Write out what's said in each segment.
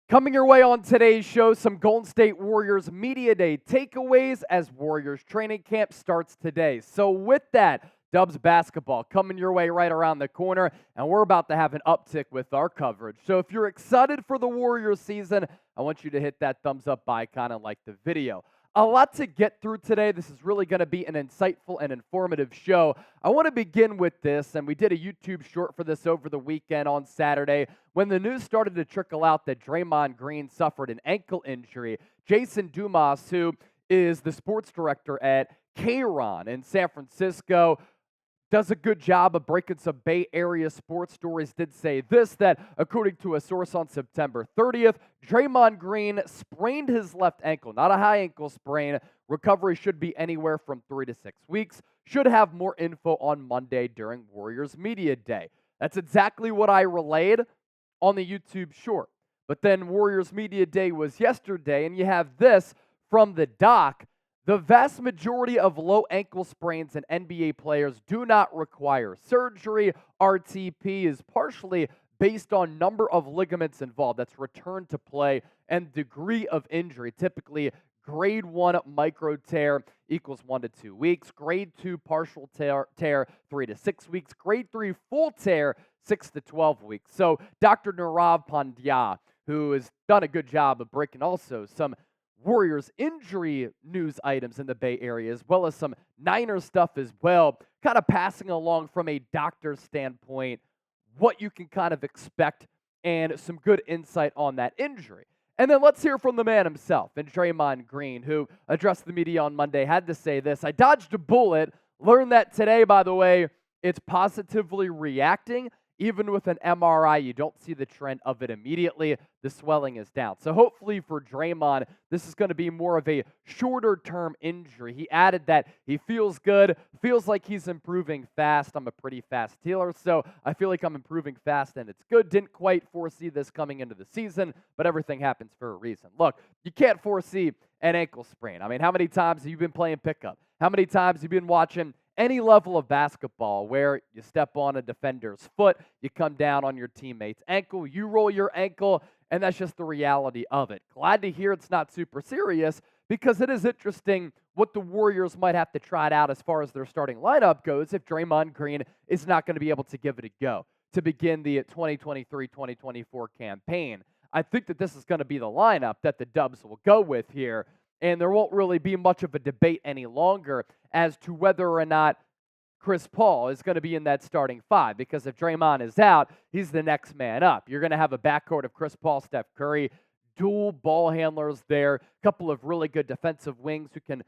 Coming your way on today's show, some Golden State Warriors Media Day takeaways as Warriors training camp starts today. So with that, Dubs basketball coming your way right around the corner, and we're about to have an uptick with our coverage. So if you're excited for the Warriors season, I want you to hit that thumbs up icon and like the video. A lot to get through today. This is really going to be an insightful and informative show. I want to begin with this, and we did a YouTube short for this over the weekend on Saturday. When the news started to trickle out that Draymond Green suffered an ankle injury, Jason Dumas, who is the sports director at Kayron in San Francisco, does a good job of breaking some Bay Area sports stories, did say this, that according to a source on September 30th, Draymond Green sprained his left ankle, not a high ankle sprain. Recovery should be anywhere from 3 to 6 weeks. Should have more info on Monday during Warriors Media Day. That's exactly what I relayed on the YouTube short. But then Warriors Media Day was yesterday, and you have this from the doc. The vast majority of low ankle sprains in NBA players do not require surgery. RTP is partially based on number of ligaments involved. That's return to play and degree of injury. Typically, grade 1 micro tear equals 1 to 2 weeks. Grade 2 partial tear 3 to 6 weeks. Grade 3 full tear 6 to 12 weeks. So Dr. Nirav Pandya, who has done a good job of breaking also some Warriors injury news items in the Bay Area, as well as some Niners stuff as well, kind of passing along from a doctor's standpoint what you can kind of expect and some good insight on that injury. And then let's hear from the man himself, and Draymond Green, who addressed the media on Monday, had to say this: I dodged a bullet, learned that today, by the way, it's positively reacting. Even with an MRI, you don't see the trend of it immediately. The swelling is down. So hopefully for Draymond, this is going to be more of a shorter-term injury. He added that he feels good, feels like he's improving fast. I'm a pretty fast healer, so I feel like I'm improving fast, and it's good. Didn't quite foresee this coming into the season, but everything happens for a reason. Look, you can't foresee an ankle sprain. I mean, how many times have you been playing pickup? How many times have you been watching any level of basketball where you step on a defender's foot, you come down on your teammate's ankle, you roll your ankle, and that's just the reality of it. Glad to hear it's not super serious, because it is interesting what the Warriors might have to try it out as far as their starting lineup goes if Draymond Green is not going to be able to give it a go to begin the 2023-2024 campaign. I think that this is going to be the lineup that the Dubs will go with here, and there won't really be much of a debate any longer as to whether or not Chris Paul is going to be in that starting five, because if Draymond is out, he's the next man up. You're going to have a backcourt of Chris Paul, Steph Curry, dual ball handlers there, a couple of really good defensive wings who can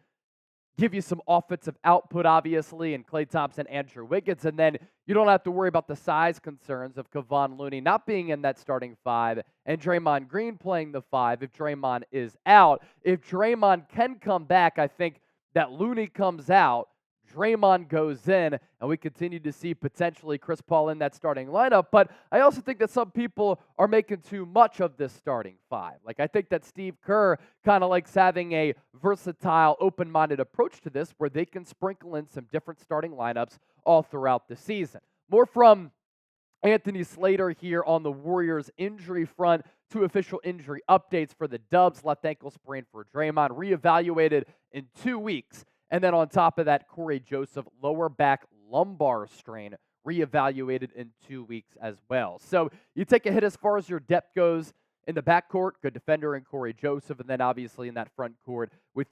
give you some offensive output, obviously, and Klay Thompson, Andrew Wiggins. And then you don't have to worry about the size concerns of Kevon Looney not being in that starting five and Draymond Green playing the five if Draymond is out. If Draymond can come back, I think that Looney comes out, Draymond goes in, and we continue to see potentially Chris Paul in that starting lineup. But I also think that some people are making too much of this starting five. Like, I think that Steve Kerr kind of likes having a versatile, open-minded approach to this where they can sprinkle in some different starting lineups all throughout the season. More from Anthony Slater here on the Warriors injury front. 2 official injury updates for the Dubs. Left ankle sprain for Draymond, reevaluated in 2 weeks. And then on top of that, Cory Joseph, lower back lumbar strain, reevaluated in 2 weeks as well. So you take a hit as far as your depth goes in the backcourt, good defender in Cory Joseph, and then obviously in that front court with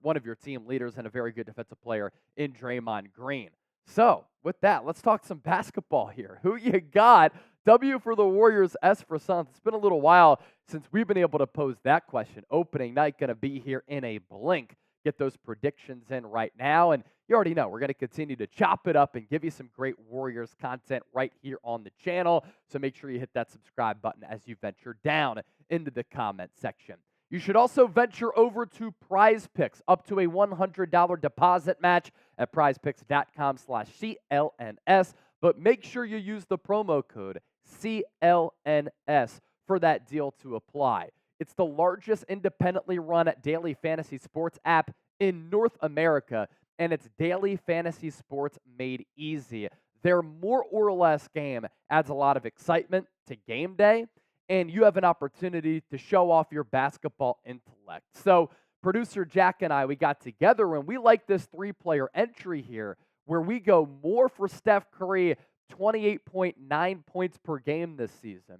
one of your team leaders and a very good defensive player in Draymond Green. So with that, let's talk some basketball here. Who you got? W for the Warriors, S for Suns. It's been a little while since we've been able to pose that question. Opening night going to be here in a blink. Get those predictions in right now. And you already know we're going to continue to chop it up and give you some great Warriors content right here on the channel. So make sure you hit that subscribe button as you venture down into the comment section. You should also venture over to Prize Picks, up to a $100 deposit match at prizepicks.com/CLNS. But make sure you use the promo code CLNS for that deal to apply. It's the largest independently run daily fantasy sports app in North America, and it's daily fantasy sports made easy. Their more or less game adds a lot of excitement to game day, and you have an opportunity to show off your basketball intellect. So producer Jack and I, we got together, and we like this three-player entry here where we go more for Steph Curry, 28.9 points per game this season.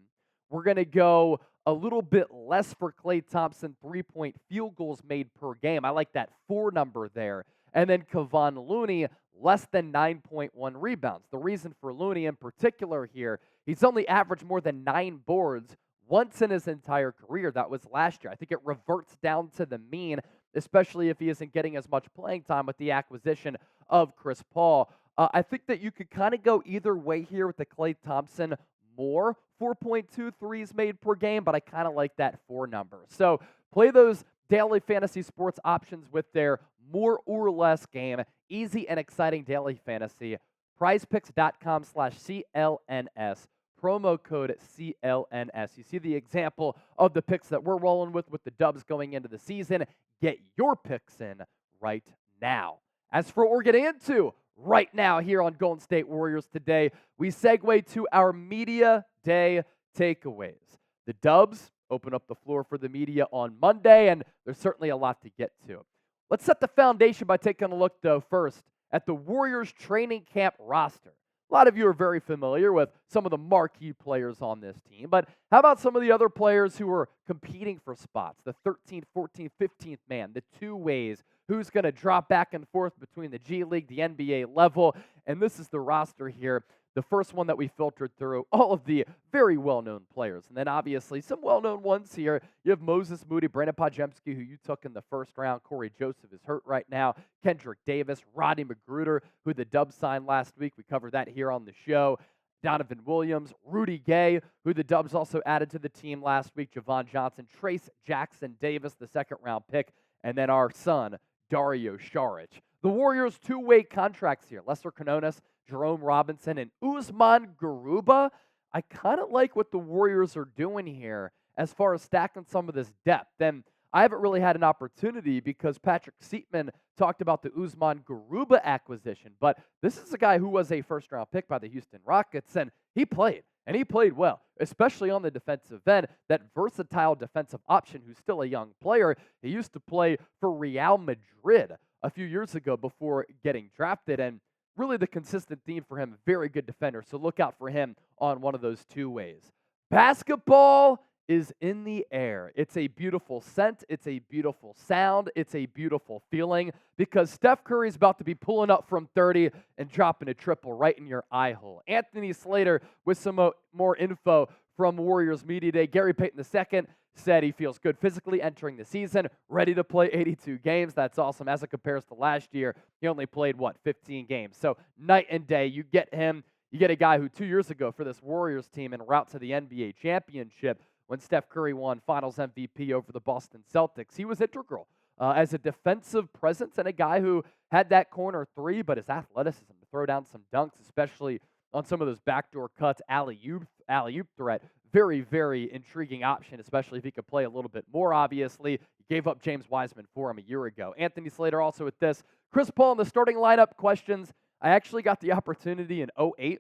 We're going to go a little bit less for Klay Thompson, 3-point field goals made per game. I like that 4 number there. And then Kevon Looney, less than 9.1 rebounds. The reason for Looney in particular here, he's only averaged more than 9 boards once in his entire career. That was last year. I think it reverts down to the mean, especially if he isn't getting as much playing time with the acquisition of Chris Paul. I think that you could kind of go either way here with the Klay Thompson more 4.2 threes made per game, but I kind of like that 4 number. So play those daily fantasy sports options with their more or less game. Easy and exciting daily fantasy. prizepicks.com/CLNS. Promo code CLNS. You see the example of the picks that we're rolling with the Dubs going into the season. Get your picks in right now. As for what we're getting into right now here on Golden State Warriors today, we segue to our Media Day takeaways. The Dubs open up the floor for the media on Monday, and there's certainly a lot to get to. Let's set the foundation by taking a look, though, first at the Warriors training camp roster. A lot of you are very familiar with some of the marquee players on this team, but how about some of the other players who are competing for spots? The 13th, 14th, 15th man, the two-ways, who's going to drop back and forth between the G League, the NBA level, and this is the roster here. The first one that we filtered through, all of the very well-known players. And then obviously some well-known ones here. You have Moses Moody, Brandin Podziemski, who you took in the first round. Cory Joseph is hurt right now. Kendrick Davis, Rodney McGruder, who the Dubs signed last week. We covered that here on the show. Donovan Williams, Rudy Gay, who the Dubs also added to the team last week. Javon Johnson, Trace Jackson Davis, the second-round pick. And then our son, Dario Saric. The Warriors' two-way contracts here. Lester Quinones, Jerome Robinson, and Usman Garuba. I kind of like what the Warriors are doing here as far as stacking some of this depth. And I haven't really had an opportunity because Patrick Seatman talked about the Usman Garuba acquisition. But this is a guy who was a first-round pick by the Houston Rockets, and he played. And he played well, especially on the defensive end. That versatile defensive option who's still a young player. He used to play for Real Madrid a few years ago before getting drafted, and really the consistent theme for him, very good defender. So look out for him on one of those two ways. Basketball is in the air. It's a beautiful scent. It's a beautiful sound. It's a beautiful feeling because Steph Curry is about to be pulling up from 30 and dropping a triple right in your eye hole. Anthony Slater with some more info from Warriors Media Day. Gary Payton II said he feels good physically entering the season, ready to play 82 games. That's awesome. As it compares to last year, he only played, 15 games. So night and day, you get him. You get a guy who 2 years ago for this Warriors team en route to the NBA championship, when Steph Curry won Finals MVP over the Boston Celtics, he was integral as a defensive presence and a guy who had that corner three, but his athleticism to throw down some dunks, especially on some of those backdoor cuts, alley-oop threat. Very, very intriguing option, especially if he could play a little bit more, obviously. He gave up James Wiseman for him a year ago. Anthony Slater also with this. Chris Paul in the starting lineup questions. I actually got the opportunity in 2008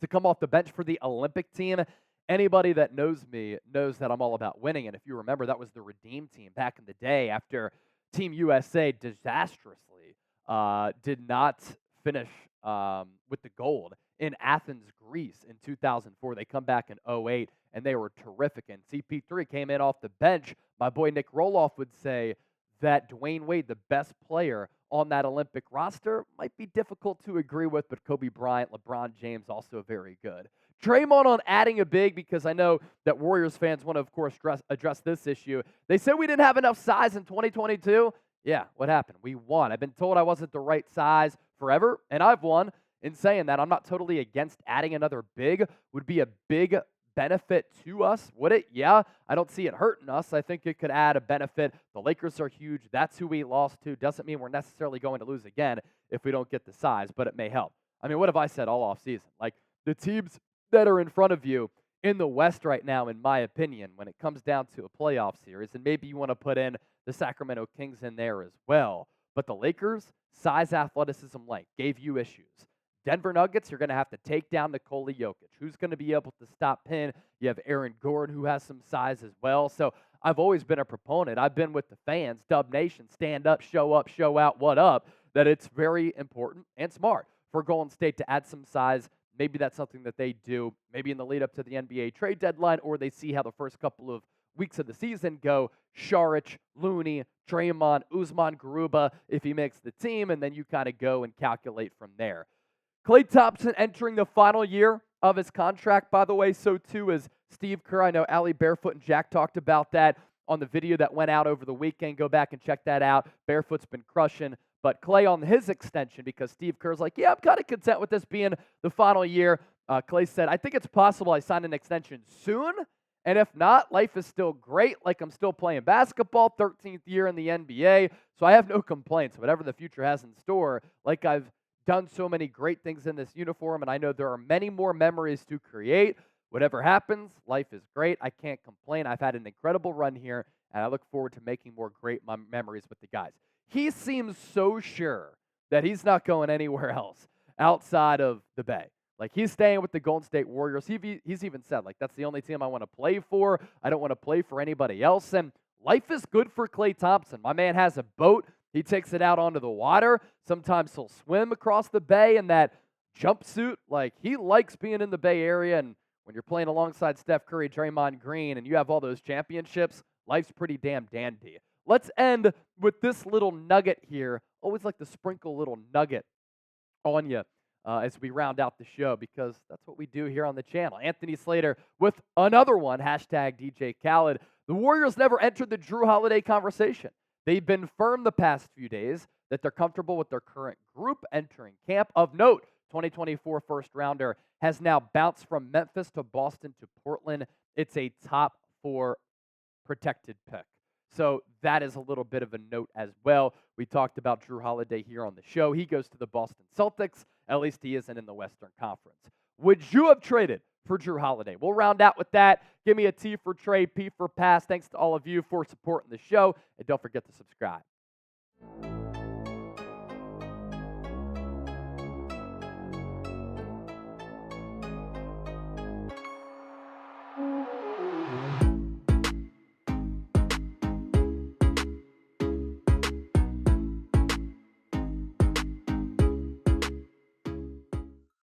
to come off the bench for the Olympic team. Anybody that knows me knows that I'm all about winning. And if you remember, that was the Redeem team back in the day after Team USA disastrously did not finish with the gold in Athens, Greece in 2004. They come back in 2008, and they were terrific. And CP3 came in off the bench. My boy Nick Roloff would say that Dwayne Wade, the best player on that Olympic roster, might be difficult to agree with, but Kobe Bryant, LeBron James, also very good. Draymond on adding a big, because I know that Warriors fans want to, of course, address this issue. They said we didn't have enough size in 2022. Yeah, what happened? We won. I've been told I wasn't the right size forever, and I've won. In saying that, I'm not totally against adding another big. Would be a big benefit to us, would it? Yeah, I don't see it hurting us. I think it could add a benefit. The Lakers are huge. That's who we lost to. Doesn't mean we're necessarily going to lose again if we don't get the size, but it may help. I mean, what have I said all offseason? Like, the teams that are in front of you in the West right now, in my opinion, when it comes down to a playoff series, and maybe you want to put in the Sacramento Kings in there as well, but the Lakers, size, athleticism, length, gave you issues. Denver Nuggets, you're going to have to take down Nikola Jokic. Who's going to be able to stop Penn? You have Aaron Gordon, who has some size as well. So I've always been a proponent. I've been with the fans, Dub Nation, stand up, show out, what up, that it's very important and smart for Golden State to add some size. Maybe that's something that they do, maybe in the lead up to the NBA trade deadline, or they see how the first couple of weeks of the season go. Saric, Looney, Draymond, Usman Garuba, if he makes the team, and then you kind of go and calculate from there. Klay Thompson entering the final year of his contract, by the way. So too is Steve Kerr. I know Ali Barefoot and Jack talked about that on the video that went out over the weekend. Go back and check that out. Barefoot's been crushing. But Klay on his extension, because Steve Kerr's like, yeah, I'm kind of content with this being the final year. Klay said, I think it's possible I sign an extension soon. And if not, life is still great. Like, I'm still playing basketball, 13th year in the NBA. So I have no complaints. Whatever the future has in store, like I've done so many great things in this uniform, and I know there are many more memories to create. Whatever happens, life is great. I can't complain. I've had an incredible run here, and I look forward to making more great memories with the guys. He seems so sure that he's not going anywhere else outside of the Bay. Like, he's staying with the Golden State Warriors. He's even said, like, that's the only team I want to play for. I don't want to play for anybody else. And life is good for Klay Thompson. My man has a boat. He takes it out onto the water. Sometimes he'll swim across the bay in that jumpsuit. Like, he likes being in the Bay Area. And when you're playing alongside Steph Curry, Draymond Green, and you have all those championships, life's pretty damn dandy. Let's end with this little nugget here. Always like to sprinkle a little nugget on you as we round out the show, because that's what we do here on the channel. Anthony Slater with another one, hashtag DJ Khaled. The Warriors never entered the Jrue Holiday conversation. They've been firm the past few days that they're comfortable with their current group entering camp. Of note, 2024 first-rounder has now bounced from Memphis to Boston to Portland. It's a top 4 protected pick. So that is a little bit of a note as well. We talked about Jrue Holiday here on the show. He goes to the Boston Celtics. At least he isn't in the Western Conference. Would you have traded for Jrue Holiday? We'll round out with that. Give me a T for trade, P for pass. Thanks to all of you for supporting the show, and don't forget to subscribe.